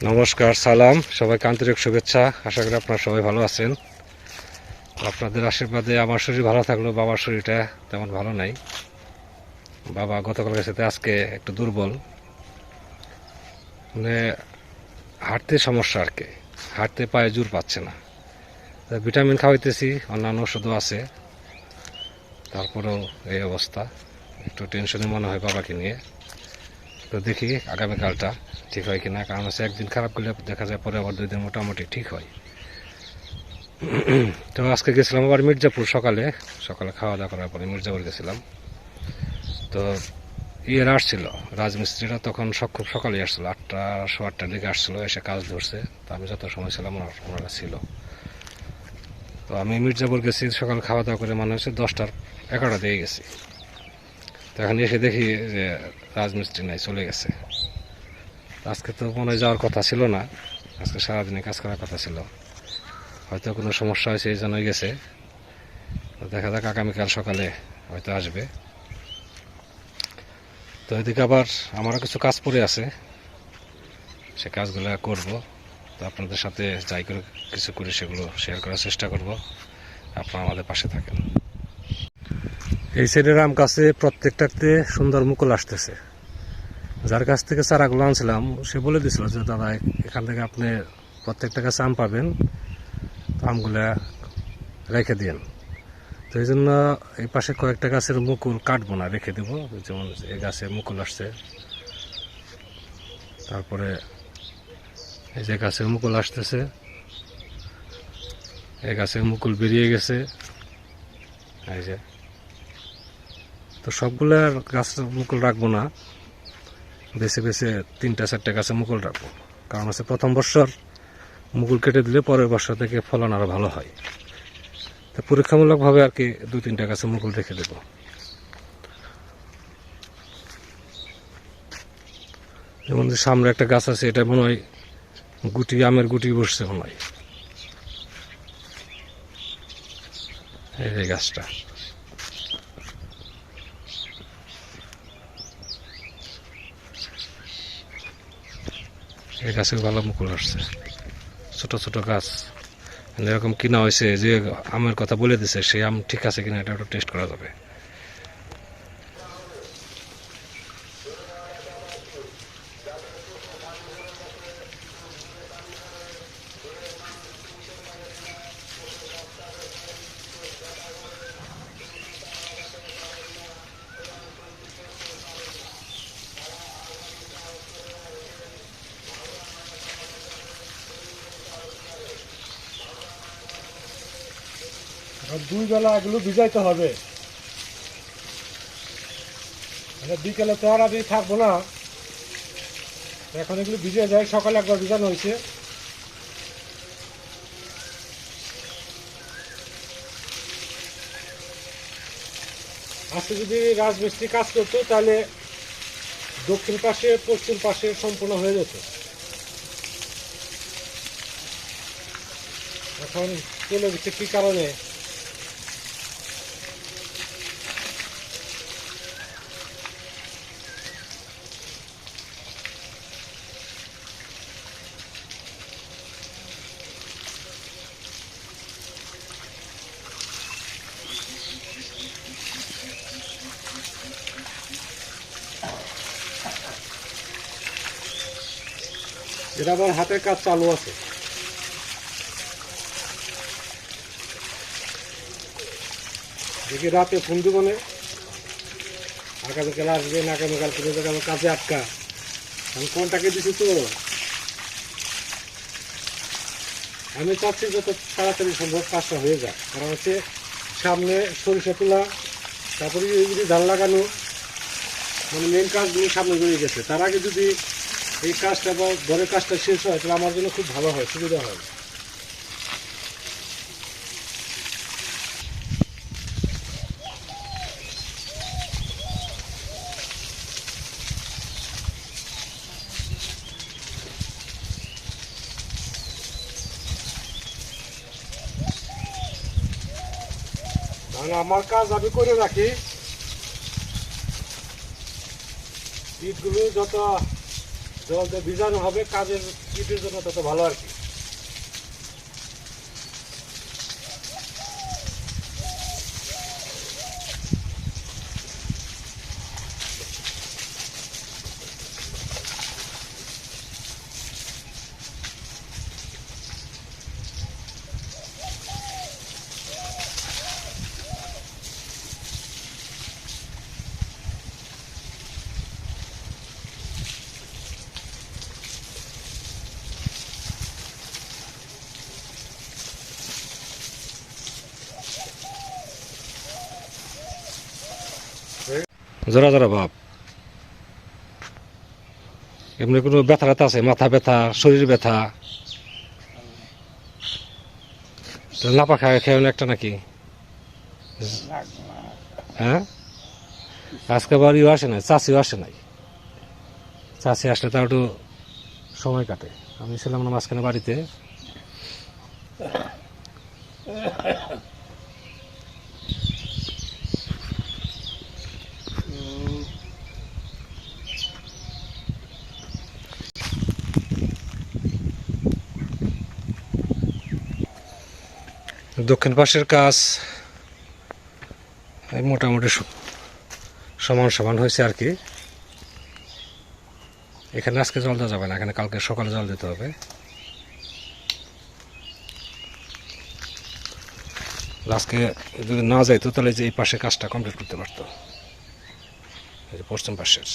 নমস্কার, সালাম, সবাইকে আন্তরিক শুভেচ্ছা। আশা করি আপনারা সবাই ভালো আছেন। আপনাদের আশীর্বাদে আমার শরীর ভালো থাকলেও বাবার শরীরটা তেমন ভালো নাই। বাবা গতকালকের সাথে আজকে একটু দুর্বল, মানে হাঁটতে সমস্যা আর কি, হাঁটতে পায়ে জোর পাচ্ছে না। ভিটামিন খাওয়াইতেছি, অন্যান্য ওষুধও আছে, তারপরেও এই অবস্থা। একটু টেনশনে মনে হয় বাবাকে নিয়ে। তো দেখি আগামীকালটা ঠিক হয় কিনা, কারণ হচ্ছে একদিন খারাপ করলে দেখা যায় পরে আবার 2 দিন মোটামুটি ঠিক হয়। তো আজকে গেছিলাম আবার মির্জাপুর, সকালে খাওয়া দাওয়া করার পরে মির্জাপুর গেছিলাম। তো আসছিল রাজমিস্ত্রিরা, তখন খুব সকালে আসছিল, 8টা 8:15টার দিকে আসছিল, এসে কাজ ধরছে। তো আমি যত সময় ছিলাম ওনারা ছিল। তো আমি মির্জাপুর গেছি সকাল খাওয়া দাওয়া করে, মনে হচ্ছে 10টার 11টা দিয়ে গেছি। তো এখন এসে দেখি যে রাজমিস্ত্রি নাই, চলে গেছে। আজকে তো মনে হয় যাওয়ার কথা ছিল না, আজকে সারাদিনে কাজ করার কথা ছিল। হয়তো কোনো সমস্যা হয়েছে, এই জন্যই গেছে। দেখা যাক আগামীকাল সকালে হয়তো আসবে। তো এদিকে আবার আমারও কিছু কাজ পড়ে আছে, সে কাজগুলো করব। তো আপনাদের সাথে যাই করে কিছু করি সেগুলো শেয়ার করার চেষ্টা করব। আপনারা আমাদের পাশে থাকেন। এই সাইডের আম গাছে প্রত্যেকটাতে সুন্দর মুকুল আসতেছে। যার কাছ থেকে চারাগুলো আনছিলাম সে বলে দিছিল যে দাদা, এখান থেকে আপনি প্রত্যেকটা গাছে আম পাবেন, আমগুলা রেখে দিন। তো এই জন্য এই পাশে কয়েকটা গাছের মুকুল কাটবো না, রেখে দেবো। যেমন এই গাছে মুকুল আসছে, তারপরে এই যে গাছের মুকুল আসতেছে, এই গাছের মুকুল বেরিয়ে গেছে, এই যে। তো সবগুলো গাছের মুকুল রাখবো না, বেছে বেছে 3টা 4টা গাছে মুকুল রাখবো। কারণ হচ্ছে প্রথম বছর মুকুল কেটে দিলে পরের বছর থেকে ফলন আরো ভালো হয়। তো পরীক্ষামূলকভাবে আর কি 2-3টা গাছে মুকুল রেখে দেবো। যেমন সামনে একটা গাছ আছে, এটা মনে হয় গুটি, আমের গুটি বসছে মনে হয়, এই যে গাছটা। এই গাছে ভালো মুকুল আসছে, ছোট ছোট গাছ। এরকম কিনা হয়েছে, যে আমের কথা বলে দিছে সেই আম ঠিক আছে কিনা এটা একটু টেস্ট করা যাবে। আর 2 বেলা এগুলো ভিজাইতে হবে, বিকেলে তো আর আমি থাকবো না। এখন এগুলো ভিজে যায়, সকালে একবার ভিজানো হয়েছে। আজকে যদি রাজমিস্ত্রি কাজ করতো তাহলে দক্ষিণ পাশে পশ্চিম পাশে সম্পূর্ণ হয়ে যেত। এখন চলে গেছে কি কারণে, এটা আমার হাতের কাজ চালু আছে। দেখি রাতে ফোন দিব না, আগামীকাল আসবে না, আগামীকাল পর্যন্ত আমার কাজে আটকা। আমি কোনটাকে দিছি তো, আমি চাচ্ছি যত তাড়াতাড়ি সম্ভব কাজটা হয়ে যায়। কারণ হচ্ছে সামনে সরিষা তোলা, তারপরে যদি ধান লাগানো, মানে মেন কাজগুলো সামনে রয়ে গেছে। তার আগে যদি এই কাজটা বা ঘরের কাজটা শেষ হয় তাহলে আমার জন্য খুব ভালো হয়, সুবিধা হয়। কারণ আমার কাজ আমি করে রাখি, ইটগুলো যত জল দিয়ে ভিজানো হবে, কাজের ইটের জন্য তত ভালো আর কি। জোড়া জোড়া ভাব। এমনি কোনো ব্যথা ট্যাথা আছে? মাথা ব্যথা, শরীর ব্যথা? লাপা খায় খেয়ে একটা নাকি? হ্যাঁ, আজকে আবার ইউ আসে নাই, চাষিও আসে নাই। চাষি আসলে তার একটু সময় কাটে। আমি ছিলাম না মাঝখানে বাড়িতে। দক্ষিণ পাশের কাজ এই মোটামুটি সমান সমান হয়েছে আর কি। এখানে আজকে জল দেওয়া যাবে না, এখানে কালকে সকালে জল দিতে হবে। আজকে যদি না যাইতো তাহলে যে এই পাশে কাজটা কমপ্লিট করতে পারতো, এই যে পশ্চিম পাশের।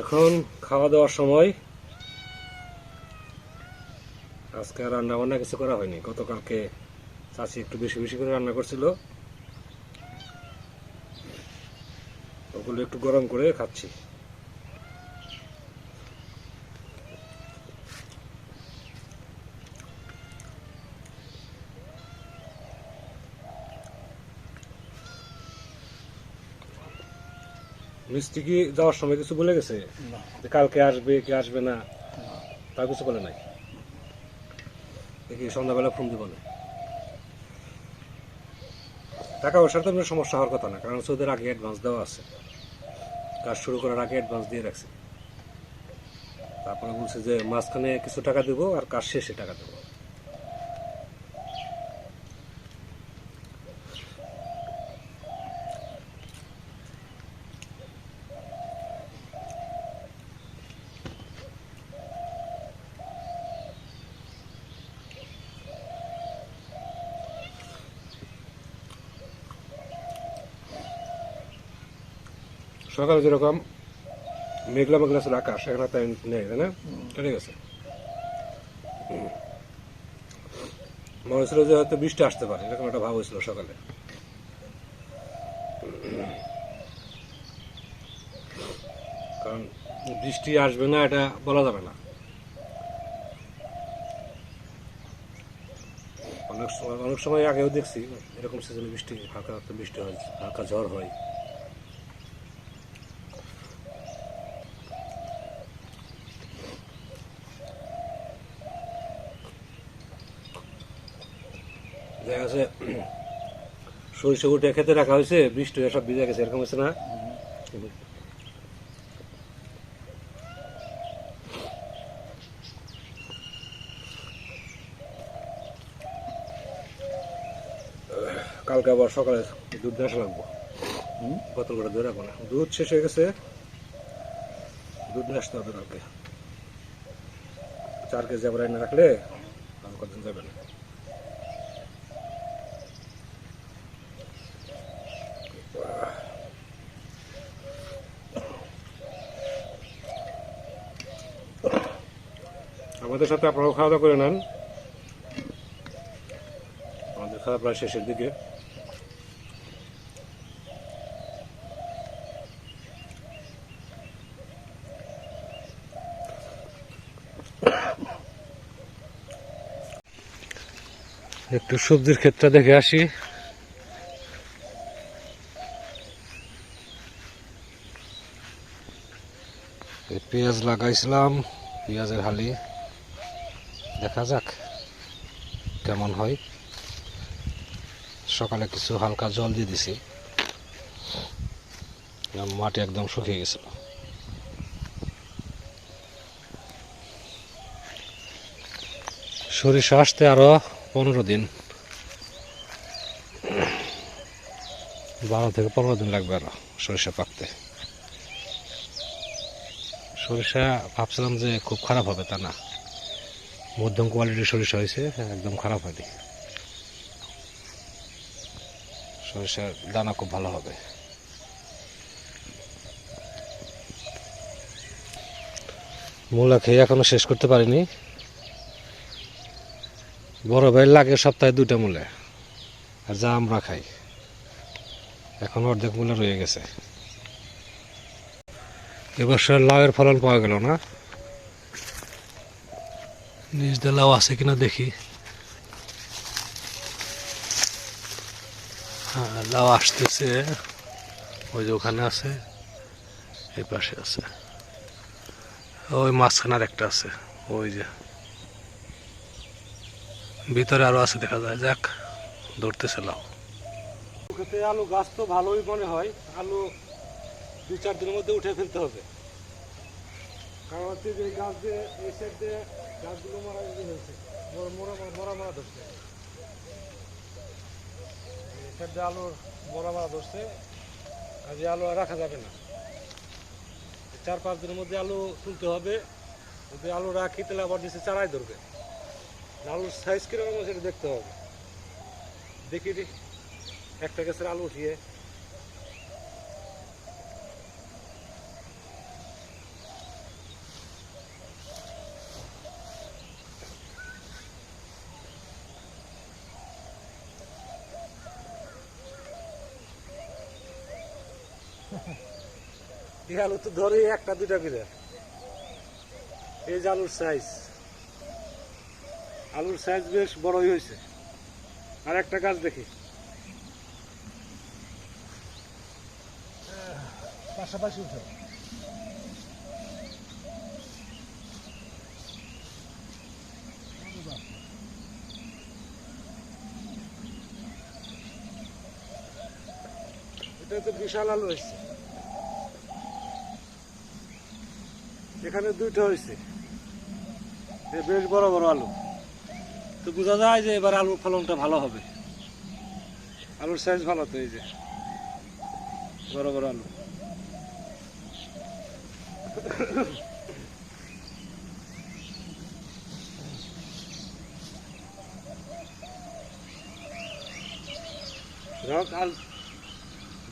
এখন খাওয়া দাওয়ার সময়। আজকে রান্না বান্না কিছু করা হয়নি, গতকালকে চাচি একটু বেশি বেশি করে রান্না করছিল, ওগুলো একটু গরম করে খাচ্ছি। মিষ্টি কি যাওয়ার সময় কিছু বলে গেছে যে কালকে আসবে কি আসবে না? তা কিছু বলে নাই? দেখি সন্ধ্যাবেলা ফোন দিব না। টাকা পয়সার তো কোনো সমস্যা হওয়ার কথা না, কারণ ওদের আগে অ্যাডভান্স দেওয়া আছে, কাজ শুরু করার আগে অ্যাডভান্স দিয়ে রাখছে। তারপরে বলছে যে মাঝখানে কিছু টাকা দেবো আর কাজ শেষে টাকা দেবো। সকালে যেরকম মেঘলা মেঘলা ছিল আকাশ, এখন তাই নেই, তাই না? কেটে গেছে। মনে হচ্ছিল যে হয়তো বৃষ্টি আসতে পারে, এরকম একটা ভাব হয়েছিল সকালে। কারণ বৃষ্টি আসবে না এটা বলা যাবে না। অনেক সময় আগেও দেখছি এরকম সিজনে বৃষ্টি, হালকা হালকা বৃষ্টি হয়, হালকা ঝড় হয়। দেখা যাচ্ছে সরিষা উঠে খেতে রাখা হয়েছে, বৃষ্টি হয়ে সব ভিজে গেছে, এরকম হচ্ছে না? কালকে আবার সকালে দুধ নিয়ে আসা লাগবো, বোতল করে ধরে রাখবো না, দুধ শেষ হয়ে গেছে, দুধ নিয়ে আসতে হবে কালকে। 4 কেজি আবার এনে রাখলে আর কতদিন যাবে না। আমাদের সাথে আপনারাও খাওয়া দাওয়া করে নেন, আমাদের খাওয়া প্রায় শেষের দিকে। একটু সবজির ক্ষেতটা দেখে আসি। পেঁয়াজ লাগাইছিলাম, পেঁয়াজের হালি, দেখা যাক কেমন হয়। সকালে কিছু হালকা জল দিয়ে দিছি, মাটি একদম শুকিয়ে গেছিল। সরিষা আসতে আরো 15 দিন, 12 থেকে 15 দিন লাগবে আরো সরিষা পাকতে। সরিষা ভাবছিলাম যে খুব খারাপ হবে, তা না, মধ্যম কোয়ালিটির সরিষা হয়েছে, একদম খারাপ হয়নি। সরিষার দানা খুব ভালো হবে। মূলা খেয়ে এখনো শেষ করতে পারিনি। বড় ভাই লাগে সপ্তাহে 2টা মূলা, আর যা আমরা খাই, এখন অর্ধেক মূলা রয়ে গেছে। এবছর লাউয়ের ফলন পাওয়া গেল না, নিজ দিয়ে লাউ আছে কিনা দেখি। হ্যাঁ, লাউ আসতেছে, ওই যে ওখানে আছে, এই পাশে আছে, ওই মাঝখানের একটা আছে, ওই যে ভিতরে আরো আছে, দেখা যায়। যাক, ধরতেছে লাউ। খেতে আলু গাছ তো ভালোই মনে হয়, আলু 2-4 দিনের মধ্যে উঠে ফেলতে হবে। কারণ হচ্ছে যে গাছ দিয়ে এই সাইড দিয়ে গাছগুলো মারা হয়েছে, মরা ধরছে। এই সাইড দিয়ে আলুর মরা ধরছে, কাজে আলু আর রাখা যাবে না। 4-5 দিনের মধ্যে আলু তুলতে হবে। যদি আলু রাখি তাহলে আবার নিচে চারাই ধরবে। আলুর সাইজ কিরকম সেটা দেখতে হবে। দেখি একটা গাছের আলু উঠিয়ে এই আলু তো ধরে 1-2টা করে। এই যে আলুর সাইজ বেশ বড়ই হয়েছে। আর একটা গাছ দেখি, পাশাপাশি উঠে। এটা তো বিশাল আলু হয়েছে, এখানে 2টা হয়েছে, বেশ বড় বড় আলু। তো বোঝা যায় যে এবার আলুর ফলনটা ভালো হবে। আলুর সাইজ ভালো তো, এই যে বড় বড় আলু।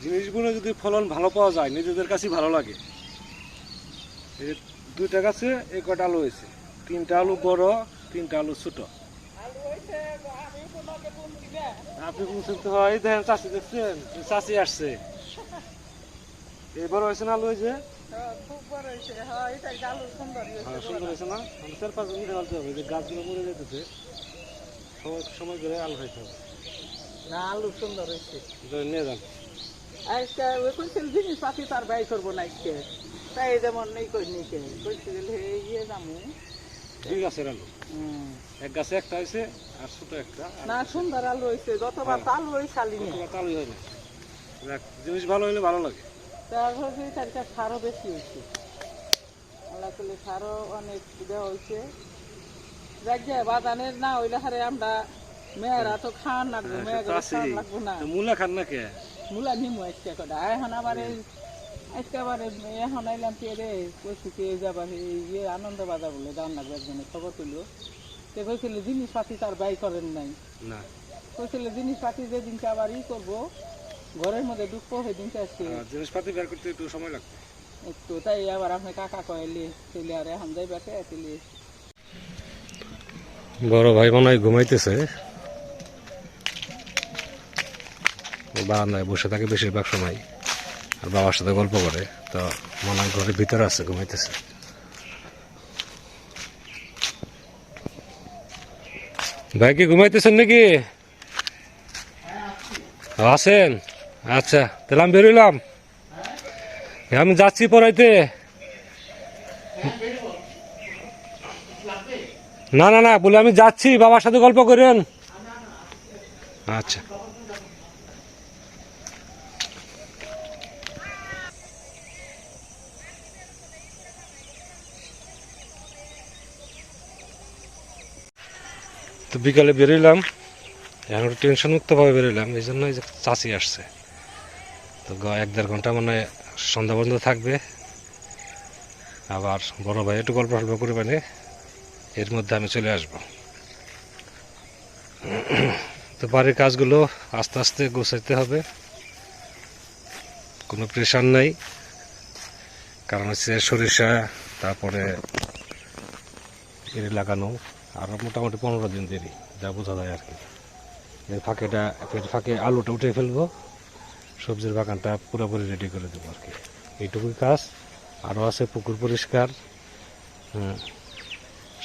জিনিসগুলো যদি ফলন ভালো পাওয়া যায়, নিজেদের কাছেই ভালো লাগে। এই যে 2টা গাছে এই কটা আলু হয়েছে, 3টা আলু বড়, 3টা আলু ছোট। আপনি বুঝছেন তো, হয় দেখেন চাষি, দেখছেন চাষি আসছে, এবার হয়েছে না আলু, হয়েছে সুন্দর হয়েছে না। 4-5 দিন ফেলতে হবে, যে গাছগুলো মরে যেতেছে, সময় করে আলু খাইতে হবে। না, আলু সুন্দর হয়েছে। নিয়ে যান। আজকে ওই কইছিল জিনিসপাতি তার ব্যয় করবো না আজকে, তাই যেমন নেই কইনি কে কইছিল ইয়ে যামু। 2 গাছের আলু, এক গাছে একটা হয়েছে আর ছোট একটা। না, সুন্দর আলু হয়েছে, যতবার তো আলু হয়েছে আলিনি, আলু হয় না। জিনিস ভালো হলে ভালো লাগে। তারপরে তারিখটা সারও বেশি হয়েছে, আল্লাহ করলে সারও অনেক দেওয়া হয়েছে। যাক গে, বাদানের না হইলে হারে আমরা মেয়েরা তো খাওয়ান লাগবো, মেয়েগুলো খাওয়ান লাগবো না। মূলা খান না কে? মূলা নিমু আজকে কটা, এখন আবার আজকে আবার এখন আইলাম পেরে কইছি কে যাবার ইয়ে আনন্দ বাজার বলে দাম লাগবে, একজনের খবর তুললো। সে কইছিল জিনিসপাতি তার ব্যয় করেন নাই, না কইছিল জিনিসপাতি যেদিনকে আবার করবো ঘরের মধ্যে ঢুকবো সেদিনকে আসছে জিনিসপাতি বের করতে একটু সময় লাগবে একটু, তাই আবার আপনি কাকা কয়েলি ছেলে আর এখন যাই বাসে ছেলে। বড় ভাই মনে হয় ঘুমাইতেছে, বারান্দায় বসে থাকে বেশিরভাগ সময়, আর বাবার সাথে গল্প করে। তো মনে হয় ঘরের ভিতরে আছে, ঘুমাইতেছে। ভাই কি ঘুমাইতেছেন নাকি? আছেন? আচ্ছা, তাহলে আমি বেরোলাম। আমি যাচ্ছি পড়াইতে। না না না, বলে আমি যাচ্ছি, বাবার সাথে গল্প করেন। আচ্ছা। তো বিকালে বেরোলাম, এখন একটু টেনশন মুক্তভাবে বেরোলাম, এই জন্য যে চাচি আসছে। তো 1-1.5 ঘন্টা মানে সন্ধ্যা পর্যন্ত থাকবে। আবার বড় ভাই একটু গল্প টল্প করে মানে এর মধ্যে আমি চলে আসব। তো বাড়ির কাজগুলো আস্তে আস্তে গোছাইতে হবে, কোনো প্রেশার নাই। কারণ হচ্ছে সরিষা, তারপরে এর লাগানো আরও মোটামুটি 15 দিন দেরি, যা বোঝা যায় আর কি। এর ফাঁকে আলুটা উঠে ফেলবো, সবজির বাগানটা পুরোপুরি রেডি করে দেবো আর কি। এইটুকুই কাজ। আরও আছে পুকুর পরিষ্কার,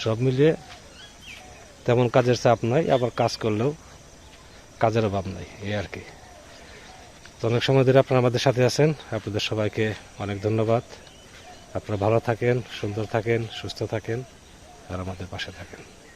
সব মিলিয়ে তেমন কাজের চাপ নাই, আবার কাজ করলেও কাজের অভাব নাই, এই আর কি। তো অনেক সময় ধরে আপনারা আমাদের সাথে আছেন, আপনাদের সবাইকে অনেক ধন্যবাদ। আপনারা ভালো থাকেন, সুন্দর থাকেন, সুস্থ থাকেন, আর আমাদের পাশে থাকেন।